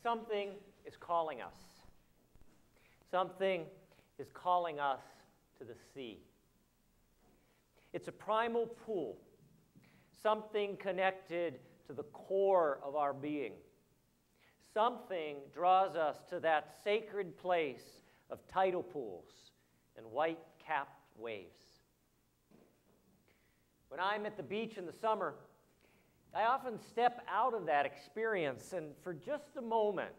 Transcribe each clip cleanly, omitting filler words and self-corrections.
Something is calling us. Something is calling us to the sea. It's a primal pull, something connected to the core of our being. Something draws us to that sacred place of tidal pools and white-capped waves. When I'm at the beach in the summer, I often step out of that experience, and for just a moment,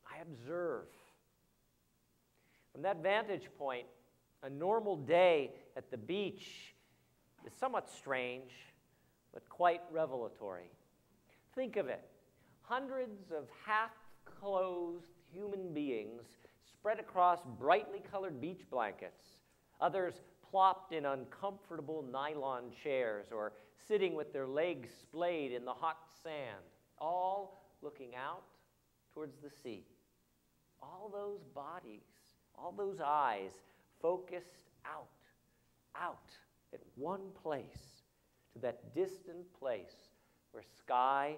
I observe. From that vantage point, a normal day at the beach is somewhat strange, but quite revelatory. Think of it. Hundreds of half-clothed human beings spread across brightly colored beach blankets, others plopped in uncomfortable nylon chairs or sitting with their legs splayed in the hot sand, all looking out towards the sea. All those bodies, all those eyes focused out at one place, to that distant place where sky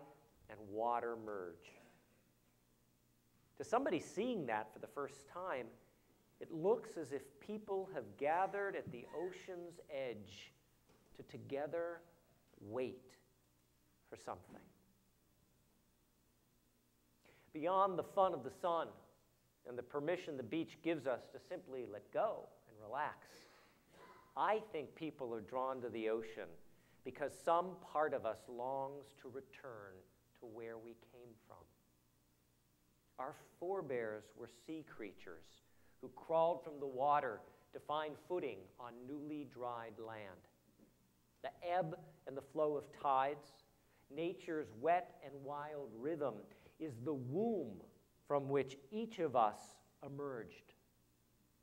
and water merge. To somebody seeing that for the first time, it looks as if people have gathered at the ocean's edge to together wait for something. Beyond the fun of the sun and the permission the beach gives us to simply let go and relax, I think people are drawn to the ocean because some part of us longs to return to where we came from. Our forebears were sea creatures who crawled from the water to find footing on newly dried land. The ebb and the flow of tides, nature's wet and wild rhythm, is the womb from which each of us emerged.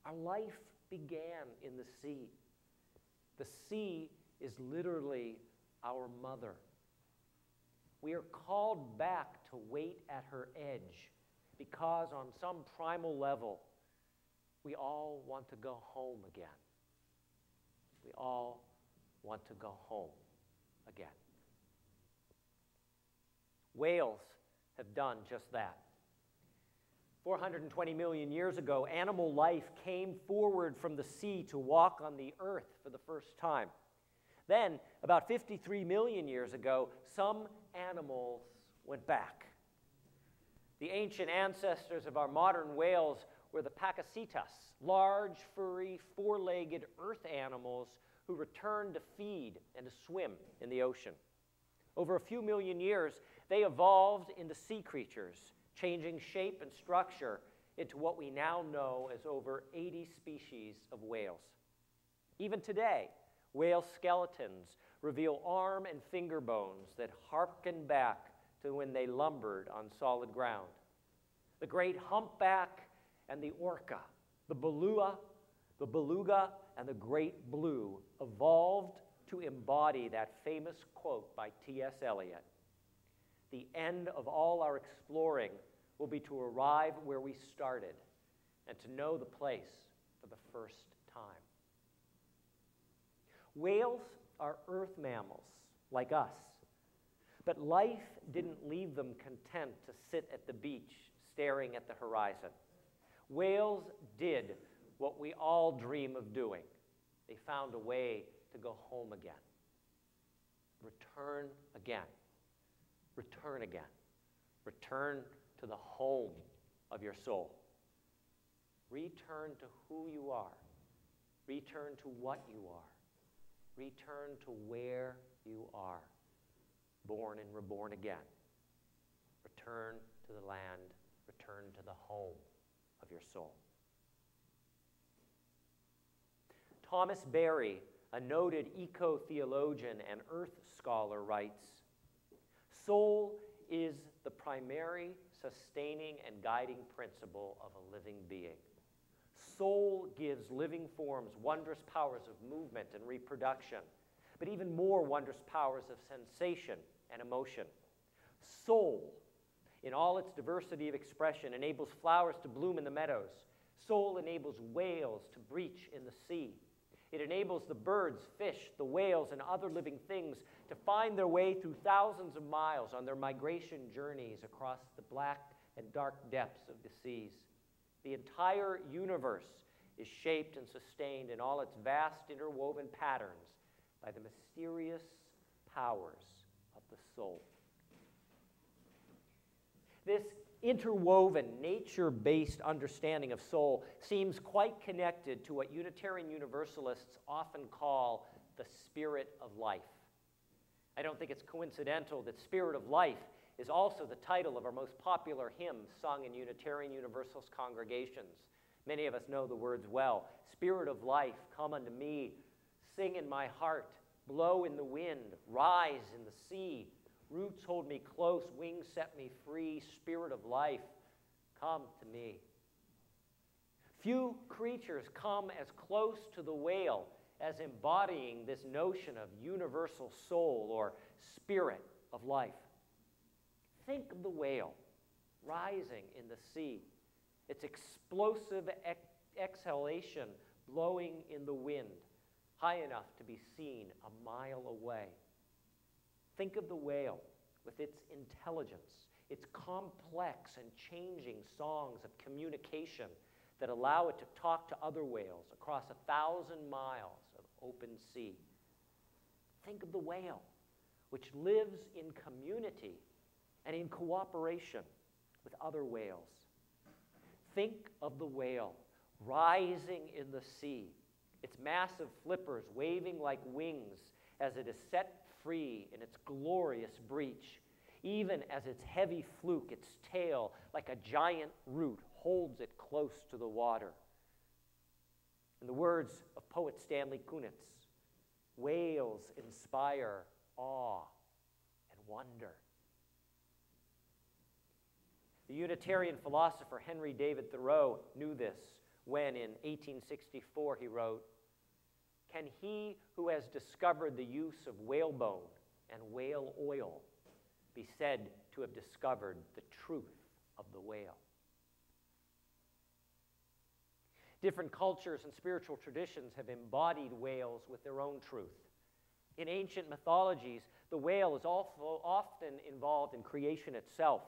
Our life began in the sea. The sea is literally our mother. We are called back to wait at her edge because on some primal level, we all want to go home again. We all want to go home again. Whales have done just that. 420 million years ago, animal life came forward from the sea to walk on the earth for the first time. Then, about 53 million years ago, some animals went back. The ancient ancestors of our modern whales were the exisitence, large, furry, four-legged earth animals who returned to feed and to swim in the ocean. Over a few million years, they evolved into sea creatures, changing shape and structure into what we now know as over 80 species of whales. Even today, whale skeletons reveal arm and finger bones that harken back to when they lumbered on solid ground. The great humpback and the orca, the beluga, and the great blue evolved to embody that famous quote by T.S. Eliot. The end of all our exploring will be to arrive where we started and to know the place for the first time. Whales are earth mammals like us, but life didn't leave them content to sit at the beach staring at the horizon. Whales did what we all dream of doing. They found a way to go home again. Return again. Return again. Return to the home of your soul. Return to who you are. Return to what you are. Return to where you are. Born and reborn again. Return to the land. Return to the home of your soul. Thomas Berry, a noted eco-theologian and earth scholar, writes, "Soul is the primary sustaining and guiding principle of a living being. Soul gives living forms wondrous powers of movement and reproduction, but even more wondrous powers of sensation and emotion. Soul, in all its diversity of expression, enables flowers to bloom in the meadows. Soul enables whales to breach in the sea. It enables the birds, fish, the whales, and other living things to find their way through thousands of miles on their migration journeys across the black and dark depths of the seas. The entire universe is shaped and sustained in all its vast interwoven patterns by the mysterious powers of the soul. This interwoven, nature-based understanding of soul seems quite connected to what Unitarian Universalists often call the spirit of life. I don't think it's coincidental that Spirit of Life is also the title of our most popular hymn sung in Unitarian Universalist congregations. Many of us know the words well. Spirit of life, come unto me, sing in my heart, blow in the wind, rise in the sea. Roots hold me close, wings set me free. Spirit of life, come to me. Few creatures come as close to the whale as embodying this notion of universal soul or spirit of life. Think of the whale rising in the sea, its explosive exhalation blowing in the wind, high enough to be seen a mile away. Think of the whale with its intelligence, its complex and changing songs of communication that allow it to talk to other whales across 1,000 miles of open sea. Think of the whale, which lives in community and in cooperation with other whales. Think of the whale rising in the sea, its massive flippers waving like wings as it is set free in its glorious breach, even as its heavy fluke, its tail, like a giant root, holds it close to the water. In the words of poet Stanley Kunitz, whales inspire awe and wonder. The Unitarian philosopher Henry David Thoreau knew this when, in 1864, he wrote, "Can he who has discovered the use of whalebone and whale oil be said to have discovered the truth of the whale?" Different cultures and spiritual traditions have embodied whales with their own truth. In ancient mythologies, the whale is also often involved in creation itself.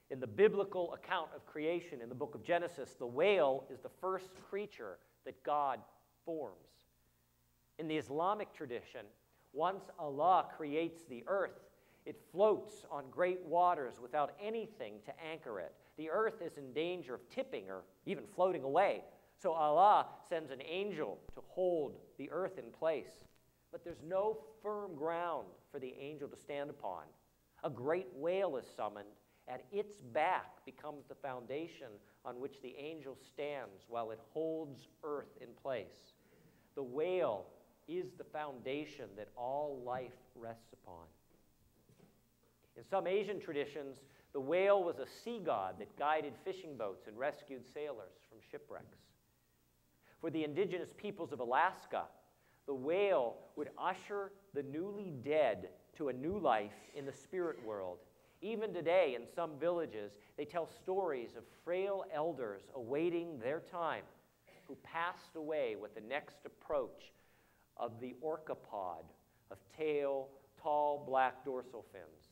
In the biblical account of creation in the book of Genesis, the whale is the first creature that God forms. In the Islamic tradition, once Allah creates the earth, it floats on great waters without anything to anchor it. The earth is in danger of tipping or even floating away. So Allah sends an angel to hold the earth in place. But there's no firm ground for the angel to stand upon. A great whale is summoned, and its back becomes the foundation on which the angel stands while it holds earth in place. The whale is the foundation that all life rests upon. In some Asian traditions, the whale was a sea god that guided fishing boats and rescued sailors from shipwrecks. For the indigenous peoples of Alaska, the whale would usher the newly dead to a new life in the spirit world. Even today, in some villages, they tell stories of frail elders awaiting their time who passed away with the next approach of the orcapod of tail, tall black dorsal fins.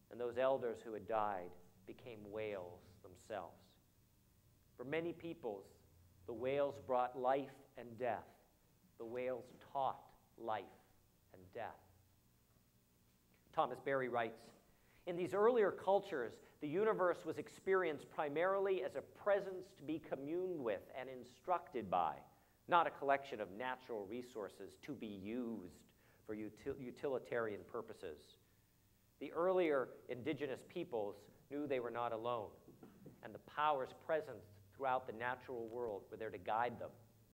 And those elders who had died became whales themselves. For many peoples, the whales brought life and death. The whales taught life and death. Thomas Berry writes, "In these earlier cultures, the universe was experienced primarily as a presence to be communed with and instructed by, not a collection of natural resources to be used for utilitarian purposes. The earlier indigenous peoples knew they were not alone, and the powers present throughout the natural world were there to guide them